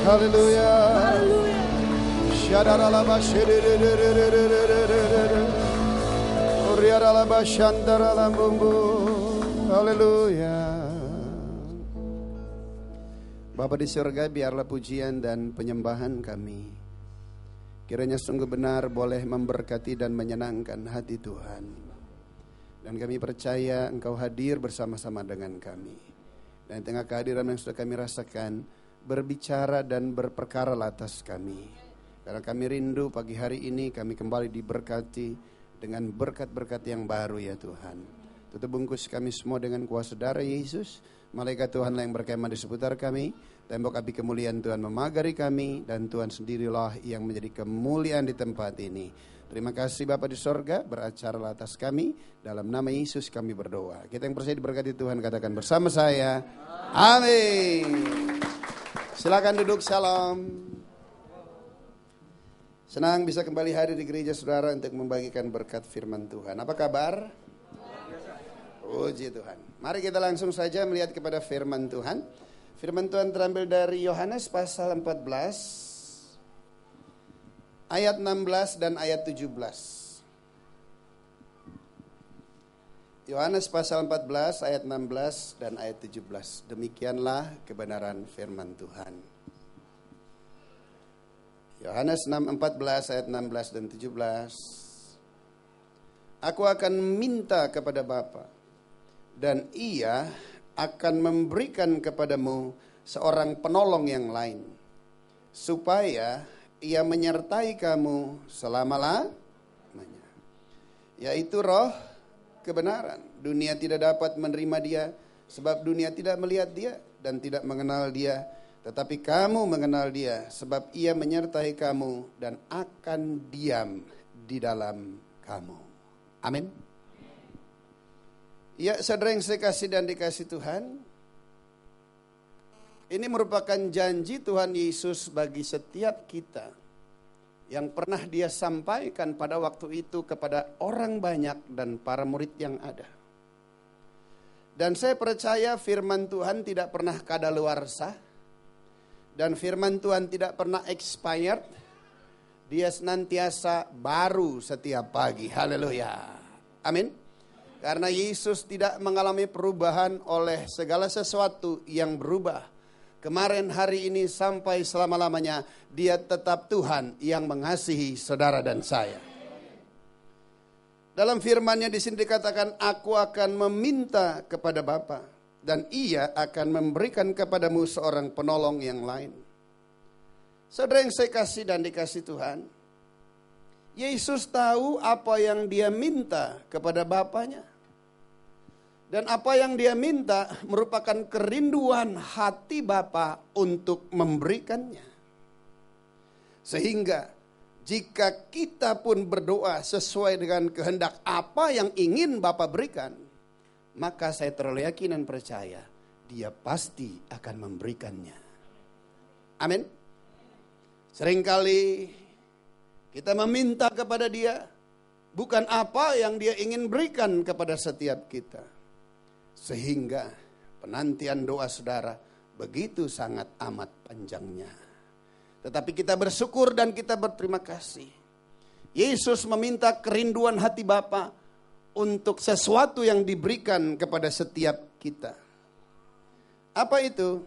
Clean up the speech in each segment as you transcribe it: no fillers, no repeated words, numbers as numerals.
Haleluya. Haleluya. Bapa di surga, biarlah pujian dan penyembahan kami kiranya sungguh benar boleh memberkati dan menyenangkan hati Tuhan. Dan kami percaya Engkau hadir bersama-sama dengan kami. Dan di tengah kehadiran yang sudah kami rasakan, berbicara dan berperkara atas kami. Karena kami rindu pagi hari ini kami kembali diberkati dengan berkat-berkat yang baru ya Tuhan. Tutup bungkus kami semua dengan kuasa darah Yesus. Malaikat Tuhanlah yang berkemah di seputar kami. Tembok api kemuliaan Tuhan memagari kami. Dan Tuhan sendirilah yang menjadi kemuliaan di tempat ini. Terima kasih Bapa di sorga, beracara atas kami. Dalam nama Yesus kami berdoa. Kita yang percaya diberkati Tuhan katakan bersama saya. Amin. Silakan duduk, salam. Senang bisa kembali hadir di gereja saudara untuk membagikan berkat firman Tuhan. Apa kabar? Puji Tuhan. Mari kita langsung saja melihat kepada firman Tuhan. Firman Tuhan terambil dari Yohanes pasal 14 ayat 16 dan ayat 17. Yohanes pasal 14 ayat 16 dan ayat 17. Demikianlah kebenaran firman Tuhan. Yohanes 14 ayat 16 dan 17. Aku akan minta kepada Bapa, dan Ia akan memberikan kepadamu seorang penolong yang lain, supaya Ia menyertai kamu selama-lamanya, yaitu Roh kebenaran. Dunia tidak dapat menerima Dia, sebab dunia tidak melihat Dia dan tidak mengenal Dia. Tetapi kamu mengenal Dia, sebab Ia menyertai kamu dan akan diam di dalam kamu. Amin. Ya, saudara yang saya kasih dan dikasih Tuhan, ini merupakan janji Tuhan Yesus bagi setiap kita yang pernah Dia sampaikan pada waktu itu kepada orang banyak dan para murid yang ada. Dan saya percaya firman Tuhan tidak pernah kadaluarsa. Dan firman Tuhan tidak pernah expired. Dia senantiasa baru setiap pagi. Haleluya. Amin. Karena Yesus tidak mengalami perubahan oleh segala sesuatu yang berubah. Kemarin, hari ini, sampai selama-lamanya. Dia tetap Tuhan yang mengasihi saudara dan saya. Dalam firman-Nya di sini dikatakan, aku akan meminta kepada Bapa, dan Ia akan memberikan kepadamu seorang penolong yang lain. Saudara yang saya kasih dan dikasih Tuhan, Yesus tahu apa yang Dia minta kepada Bapaknya. Dan apa yang Dia minta merupakan kerinduan hati Bapa untuk memberikannya. Sehingga jika kita pun berdoa sesuai dengan kehendak apa yang ingin Bapa berikan, maka saya terlalu yakin dan percaya Dia pasti akan memberikannya. Amin. Seringkali kita meminta kepada Dia bukan apa yang Dia ingin berikan kepada setiap kita. Sehingga penantian doa saudara begitu sangat amat panjangnya. Tetapi kita bersyukur dan kita berterima kasih. Yesus meminta kerinduan hati Bapa untuk sesuatu yang diberikan kepada setiap kita. Apa itu?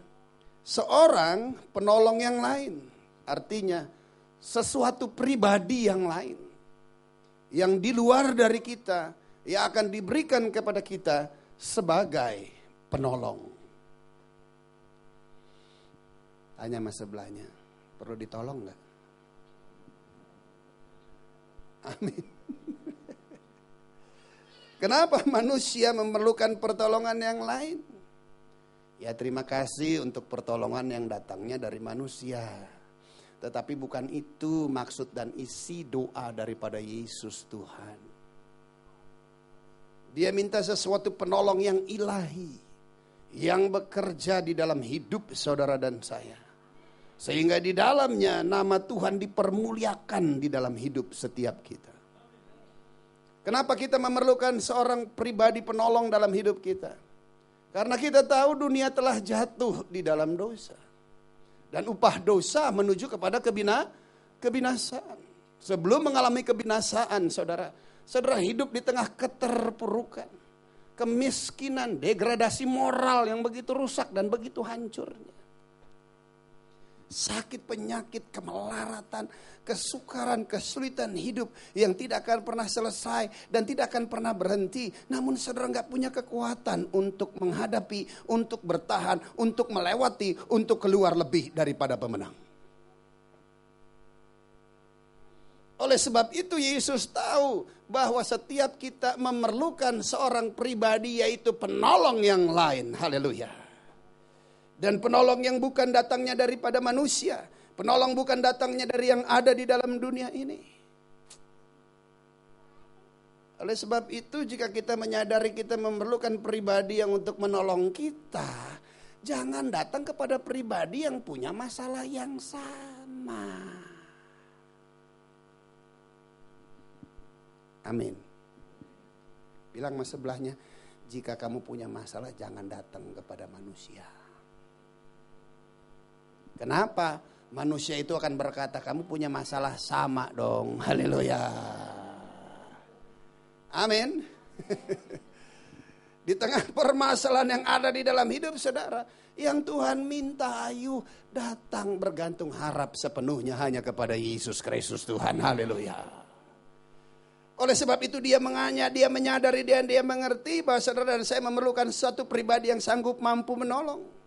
Seorang penolong yang lain. Artinya sesuatu pribadi yang lain. Yang di luar dari kita, yang akan diberikan kepada kita sebagai penolong. Tanya mas sebelahnya, perlu ditolong gak? Amin. Kenapa manusia memerlukan pertolongan yang lain? Ya, terima kasih untuk pertolongan yang datangnya dari manusia. Tetapi bukan itu maksud dan isi doa daripada Yesus Tuhan. Dia minta sesuatu penolong yang ilahi, yang bekerja di dalam hidup saudara dan saya. Sehingga di dalamnya nama Tuhan dipermuliakan di dalam hidup setiap kita. Kenapa kita memerlukan seorang pribadi penolong dalam hidup kita? Karena kita tahu dunia telah jatuh di dalam dosa. Dan upah dosa menuju kepada kebinasaan. Sebelum mengalami kebinasaan, saudara hidup di tengah keterpurukan, kemiskinan, degradasi moral yang begitu rusak dan begitu hancurnya. Sakit, penyakit, kemelaratan, kesukaran, kesulitan hidup yang tidak akan pernah selesai dan tidak akan pernah berhenti. Namun saudara gak punya kekuatan untuk menghadapi, untuk bertahan, untuk melewati, untuk keluar lebih daripada pemenang. Oleh sebab itu Yesus tahu bahwa setiap kita memerlukan seorang pribadi, yaitu penolong yang lain. Haleluya. Dan penolong yang bukan datangnya daripada manusia. Penolong bukan datangnya dari yang ada di dalam dunia ini. Oleh sebab itu jika kita menyadari kita memerlukan pribadi yang untuk menolong kita, jangan datang kepada pribadi yang punya masalah yang sama. Amin. Bilang sama sebelahnya, jika kamu punya masalah jangan datang kepada manusia. Kenapa? Manusia itu akan berkata, kamu punya masalah sama dong. Haleluya. Amin. Di tengah permasalahan yang ada di dalam hidup saudara, yang Tuhan minta, ayo datang bergantung harap sepenuhnya hanya kepada Yesus Kristus Tuhan. Haleluya. Oleh sebab itu dia menyadari dan dia mengerti bahwa saudara dan saya memerlukan satu pribadi yang sanggup mampu menolong.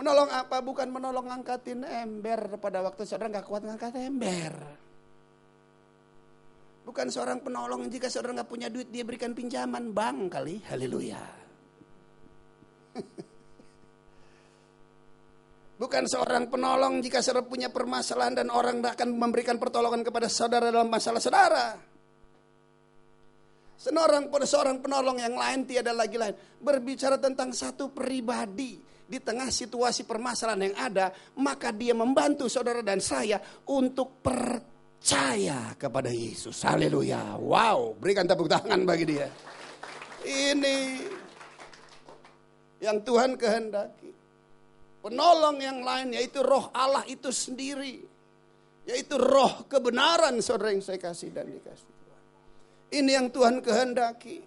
Menolong apa? Bukan menolong ngangkatin ember pada waktu saudara gak kuat ngangkat ember. Bukan seorang penolong jika saudara gak punya duit dia berikan pinjaman bank kali. Haleluya. Bukan seorang penolong jika saudara punya permasalahan dan orang akan memberikan pertolongan kepada saudara dalam masalah saudara. Seorang penolong yang lain tiada lagi lain. Berbicara tentang satu pribadi. Di tengah situasi permasalahan yang ada, maka dia membantu saudara dan saya untuk percaya kepada Yesus. Haleluya. Wow, berikan tepuk tangan bagi dia. Ini yang Tuhan kehendaki. Penolong yang lain yaitu roh Allah itu sendiri. Yaitu roh kebenaran saudara yang saya kasih dan dikasih Tuhan. Ini yang Tuhan kehendaki.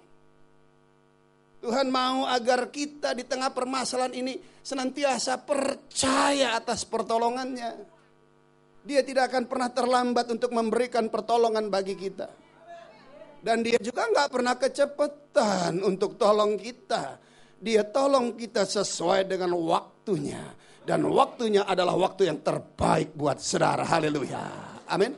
Tuhan mau agar kita di tengah permasalahan ini senantiasa percaya atas pertolongannya. Dia tidak akan pernah terlambat untuk memberikan pertolongan bagi kita. Dan dia juga gak pernah kecepatan untuk tolong kita. Dia tolong kita sesuai dengan waktunya. Dan waktunya adalah waktu yang terbaik buat saudara. Haleluya. Amin.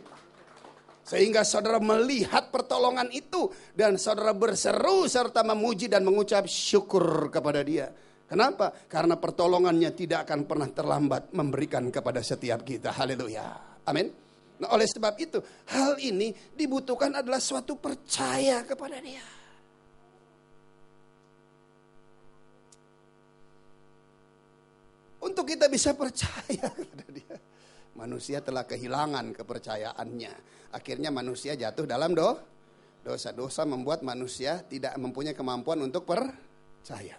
Sehingga saudara melihat pertolongan itu dan saudara berseru serta memuji dan mengucap syukur kepada dia. Kenapa? Karena pertolongannya tidak akan pernah terlambat memberikan kepada setiap kita. Haleluya. Amin. Nah, oleh sebab itu hal ini dibutuhkan adalah suatu percaya kepada dia. Untuk kita bisa percaya kepada dia. Manusia telah kehilangan kepercayaannya. Akhirnya manusia jatuh dalam dosa. Dosa membuat manusia tidak mempunyai kemampuan untuk percaya.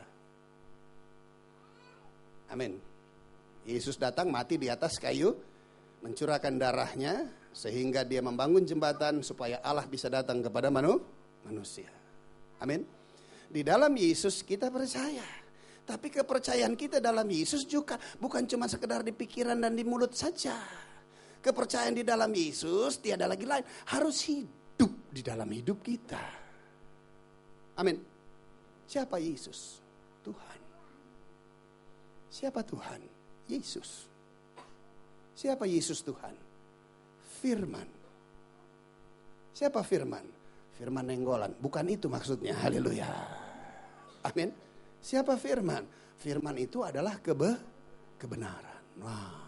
Amin. Yesus datang mati di atas kayu, mencurahkan darahnya sehingga dia membangun jembatan supaya Allah bisa datang kepada manusia. Amin. Di dalam Yesus kita percaya. Tapi kepercayaan kita dalam Yesus juga bukan cuma sekedar di pikiran dan di mulut saja. Kepercayaan di dalam Yesus tiada lagi lain, harus hidup di dalam hidup kita. Amin. Siapa Yesus? Tuhan. Siapa Tuhan? Yesus. Siapa Yesus Tuhan? Firman. Siapa Firman? Firman nenggolan. Bukan itu maksudnya. Haleluya. Amin. Siapa Firman? Firman itu adalah kebenaran. Wow.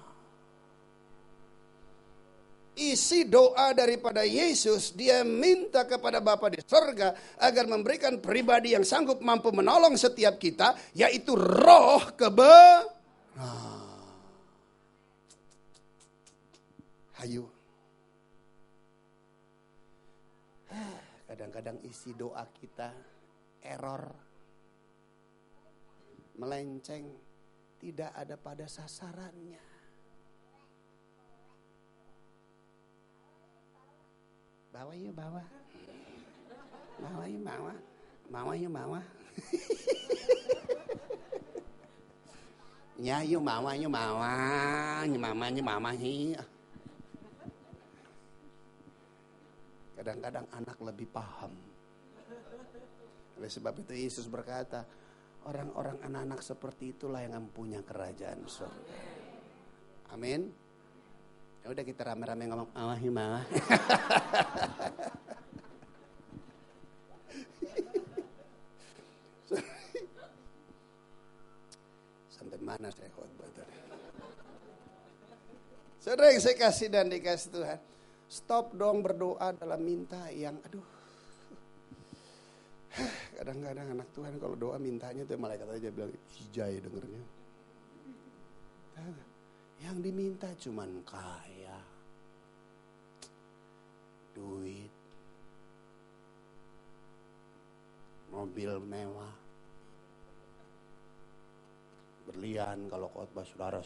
Isi doa daripada Yesus, dia minta kepada Bapa di surga agar memberikan pribadi yang sanggup mampu menolong setiap kita, yaitu roh kebenaran. Hayu. Kadang-kadang isi doa kita error, melenceng, tidak ada pada sasarannya. Bawa yuk bawa. Bawa yuk bawa. Bawa yuk bawa. Ya yuk bawa yuk bawa. Mama. Kadang-kadang anak lebih paham. Oleh sebab itu Yesus berkata, orang-orang anak-anak seperti itulah yang mempunyai kerajaan surga. Amin. Ya udah kita rame-rame ngomong mama. Sampai mana saya khotbah tadi? Saudara yang saya kasih dan dikasih Tuhan, stop dong berdoa dalam minta yang kadang-kadang anak Tuhan kalau doa mintanya tuh malaikat aja bilang hijai dengernya. Yang diminta cuman kaya, duit, mobil mewah, berlian kalau khotbah saudara.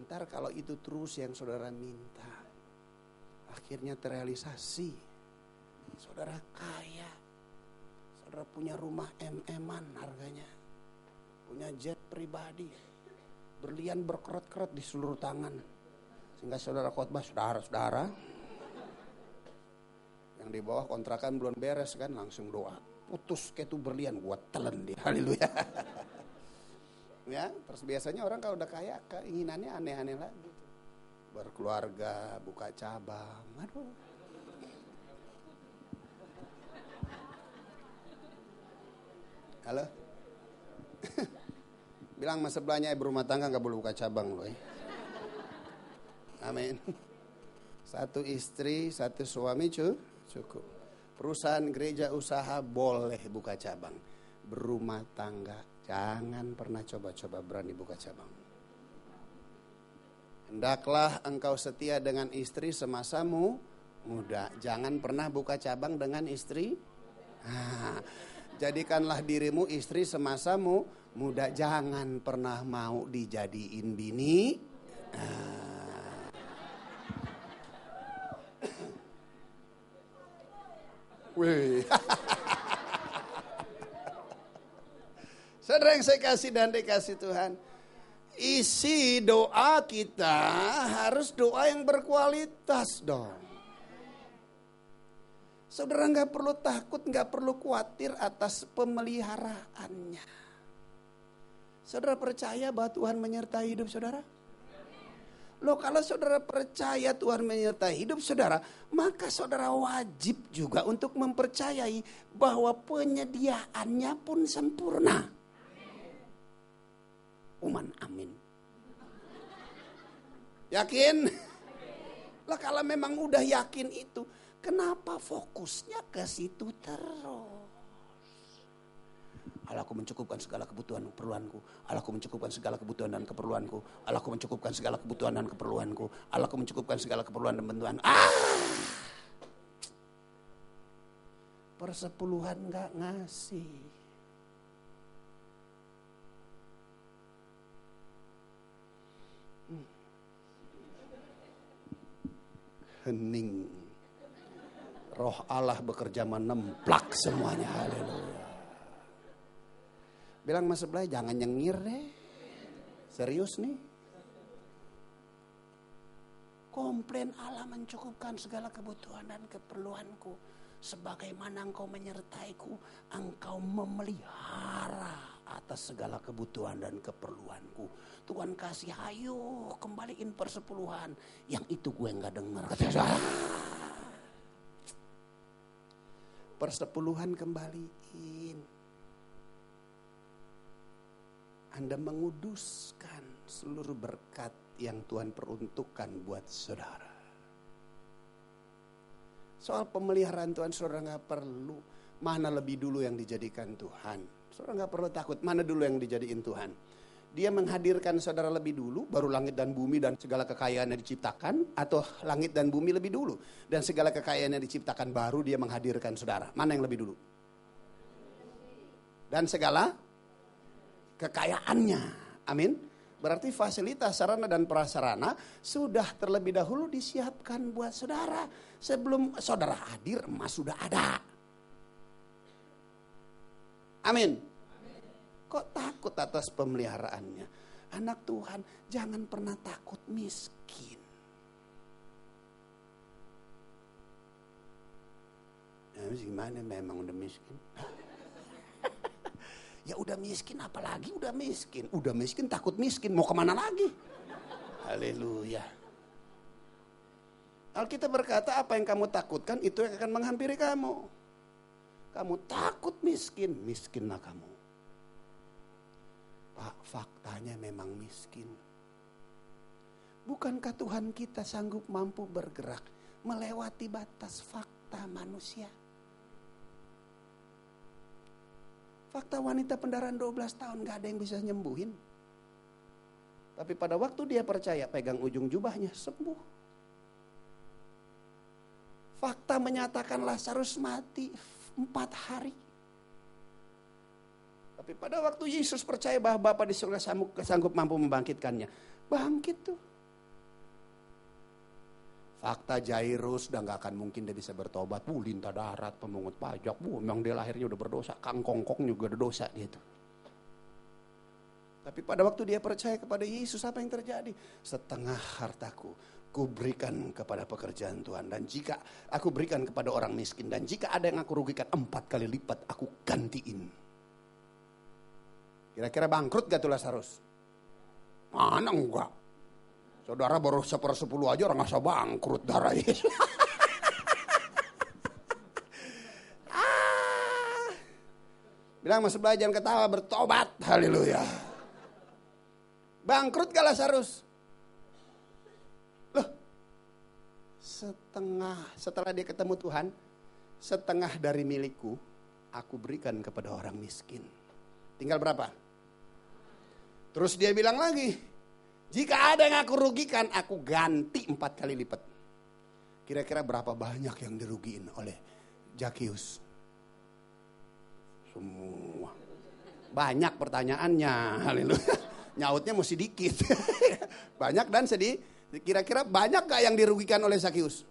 Ntar kalau itu terus yang saudara minta, akhirnya terrealisasi. Saudara kaya, saudara punya rumah MM-an harganya, punya jet pribadi, berlian berkerot-kerot di seluruh tangan. Sehingga saudara khotbah saudara. Yang di bawah kontrakan belum beres kan, langsung doa. Putus kayak itu berlian, gua telen dia. Haleluya. Ya, terus biasanya orang kalau udah kaya keinginannya aneh-aneh lagi. Berkeluarga, buka cabang. Aduh. Halo? Bilang sama sebelahnya berumah tangga gak boleh buka cabang loh. Amin. Satu istri, satu suami cukup. Perusahaan, gereja, usaha boleh buka cabang. Berumah tangga jangan pernah coba-coba berani buka cabang. Hendaklah engkau setia dengan istri semasamu muda. Jangan pernah buka cabang dengan istri. Jadikanlah dirimu istri semasamu muda. Jangan pernah mau dijadiin bini. Wih. Saudara yang saya kasih dan dikasih Tuhan, isi doa kita harus doa yang berkualitas dong. Saudara gak perlu takut, gak perlu khawatir atas pemeliharaannya. Saudara percaya bahwa Tuhan menyertai hidup saudara? Loh, kalau saudara percaya Tuhan menyertai hidup saudara, maka saudara wajib juga untuk mempercayai bahwa penyediaannya pun sempurna. Amin. Yakin? Lah kalau memang udah yakin itu, kenapa fokusnya ke situ terus? Allahku mencukupkan segala kebutuhan keperluanku. Allahku mencukupkan segala kebutuhan dan keperluanku. Allahku mencukupkan segala kebutuhan dan keperluanku. Allahku mencukupkan segala keperluan dan bantuan. Persepuluhan gak ngasih. Hening. Roh Allah bekerja menemplak semuanya. Haleluya. Bilang mas sebelah jangan nyengir deh. Serius nih. Komplain Allah mencukupkan segala kebutuhan dan keperluanku. Sebagaimana engkau menyertaiku, engkau memelihara atas segala kebutuhan dan keperluanku. Tuhan kasih ayo kembaliin persepuluhan. Yang itu gue gak dengar. Persepuluhan kembaliin. Anda menguduskan seluruh berkat yang Tuhan peruntukkan buat saudara. Soal pemeliharaan Tuhan saudara gak perlu. Mana lebih dulu yang dijadikan Tuhan. Saudara gak perlu takut mana dulu yang dijadiin Tuhan. Dia menghadirkan saudara lebih dulu, baru langit dan bumi dan segala kekayaannya diciptakan, atau langit dan bumi lebih dulu dan segala kekayaannya diciptakan, baru dia menghadirkan saudara. Mana yang lebih dulu? Dan segala kekayaannya, amin. Berarti fasilitas, sarana dan prasarana sudah terlebih dahulu disiapkan buat saudara. Sebelum saudara hadir, emas sudah ada. Amin. Kok takut atas pemeliharaannya? Anak Tuhan, jangan pernah takut miskin. Ya, gimana memang udah miskin? Ya udah miskin, apalagi udah miskin. Udah miskin takut miskin, mau kemana lagi? Haleluya. Alkitab berkata apa yang kamu takutkan itu yang akan menghampiri kamu. Kamu takut miskin, miskinlah kamu. Pak, faktanya memang miskin. Bukankah Tuhan kita sanggup mampu bergerak melewati batas fakta manusia? Fakta wanita pendarahan 12 tahun gak ada yang bisa nyembuhin. Tapi pada waktu dia percaya pegang ujung jubahnya sembuh. Fakta menyatakan Lazarus mati 4 hari. Tapi pada waktu Yesus percaya bahwa Bapa di surga sanggup mampu membangkitkannya. Bangkit tuh. Fakta Jairus udah gak akan mungkin dia bisa bertobat. Lintah darat, pemungut pajak. Memang dia lahirnya udah berdosa. Kang Kongkong juga ada dosa gitu. Tapi pada waktu dia percaya kepada Yesus, apa yang terjadi? Setengah hartaku ku berikan kepada pekerjaan Tuhan. Dan jika aku berikan kepada orang miskin. Dan jika ada yang aku rugikan 4 kali lipat aku gantiin. Kira-kira bangkrut gak tuh Lazarus? Mana enggak? Saudara baru 1/10 aja orang asal bangkrut darah Yesus. Bilang sama sebelah jangan ketawa, bertobat. Haleluya. Bangkrut gak Lazarus? Loh, setelah dia ketemu Tuhan, setengah dari milikku aku berikan kepada orang miskin. Tinggal berapa? Terus dia bilang lagi, jika ada yang aku rugikan, aku ganti 4 kali lipat. Kira-kira berapa banyak yang dirugiin oleh Zakius? Semua. Banyak pertanyaannya. Haleluya. Nyautnya mesti dikit. Banyak dan sedih. Kira-kira banyak gak yang dirugikan oleh Zakius?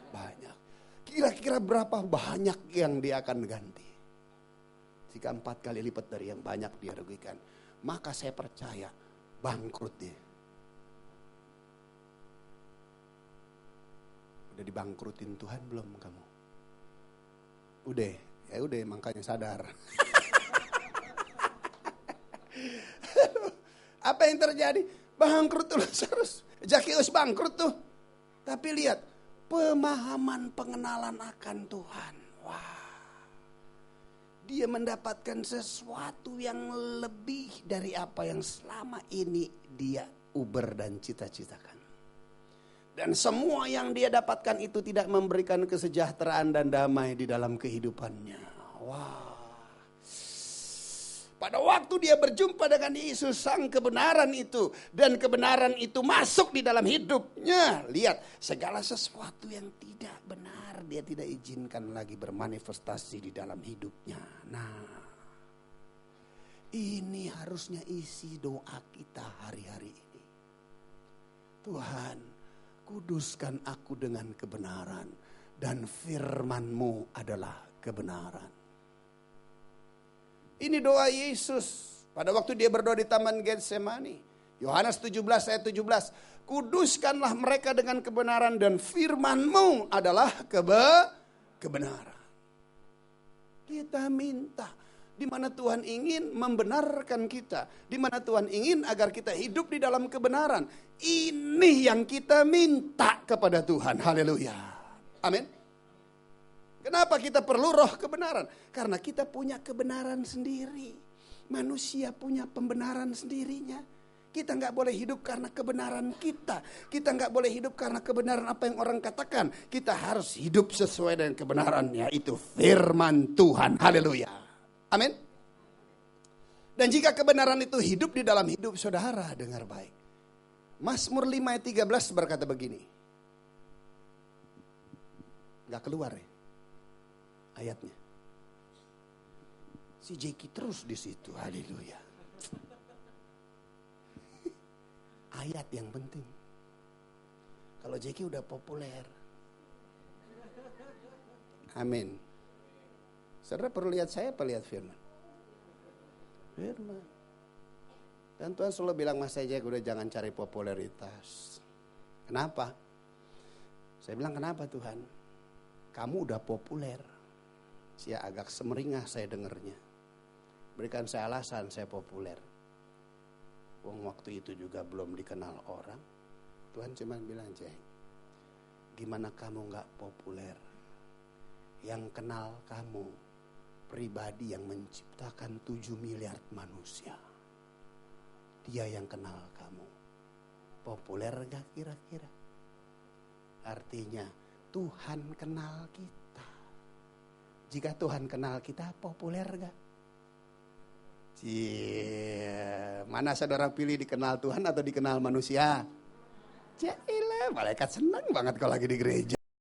Banyak. Kira-kira berapa banyak yang dia akan ganti? Jika 4 kali lipat dari yang banyak dia rugikan, maka saya percaya bangkrut dia. Udah dibangkrutin Tuhan belum kamu? Udah, ya udah makanya sadar. Apa yang terjadi? Bangkrut tuh Lazarus. Zakius bangkrut tuh. Tapi lihat, pemahaman pengenalan akan Tuhan. Wah. Dia mendapatkan sesuatu yang lebih dari apa yang selama ini dia uber dan cita-citakan. Dan semua yang dia dapatkan itu tidak memberikan kesejahteraan dan damai di dalam kehidupannya. Wah. Pada waktu dia berjumpa dengan Yesus, sang kebenaran itu. Dan kebenaran itu masuk di dalam hidupnya. Lihat, segala sesuatu yang tidak benar dia tidak izinkan lagi bermanifestasi di dalam hidupnya. Nah, ini harusnya isi doa kita hari-hari ini. Tuhan, kuduskan aku dengan kebenaran dan firman-Mu adalah kebenaran. Ini doa Yesus pada waktu dia berdoa di Taman Getsemani. Yohanes 17 ayat 17. Kuduskanlah mereka dengan kebenaran dan firman-Mu adalah kebenaran. Kita minta di mana Tuhan ingin membenarkan kita, di mana Tuhan ingin agar kita hidup di dalam kebenaran. Ini yang kita minta kepada Tuhan. Haleluya. Amin. Kenapa kita perlu roh kebenaran? Karena kita punya kebenaran sendiri. Manusia punya pembenaran sendirinya. Kita nggak boleh hidup karena kebenaran kita. Kita nggak boleh hidup karena kebenaran apa yang orang katakan. Kita harus hidup sesuai dengan kebenaran, yaitu firman Tuhan. Haleluya. Amin. Dan jika kebenaran itu hidup di dalam hidup saudara, dengar baik. Mazmur 5 ayat 13 berkata begini. Nggak keluar ya ayatnya. Si Jeki terus di situ. Haleluya. ayat yang penting. Kalau Jeki udah populer. Amin. Saudara perlu lihat saya apa lihat firman? Firman. Dan Tuhan selalu bilang, Mas Jeki udah jangan cari popularitas. Kenapa? Saya bilang, kenapa Tuhan? Kamu udah populer. Saya agak semeringah saya dengernya. Berikan saya alasan saya populer. Waktu itu juga belum dikenal orang. Tuhan cuma bilang, Jack, gimana kamu gak populer? Yang kenal kamu pribadi yang menciptakan 7 miliar manusia. Dia yang kenal kamu. Populer gak kira-kira? Artinya Tuhan kenal kita. Jika Tuhan kenal kita, populer gak? Mana saudara pilih dikenal Tuhan atau dikenal manusia? Jailah, malaikat senang banget kalau lagi di gereja.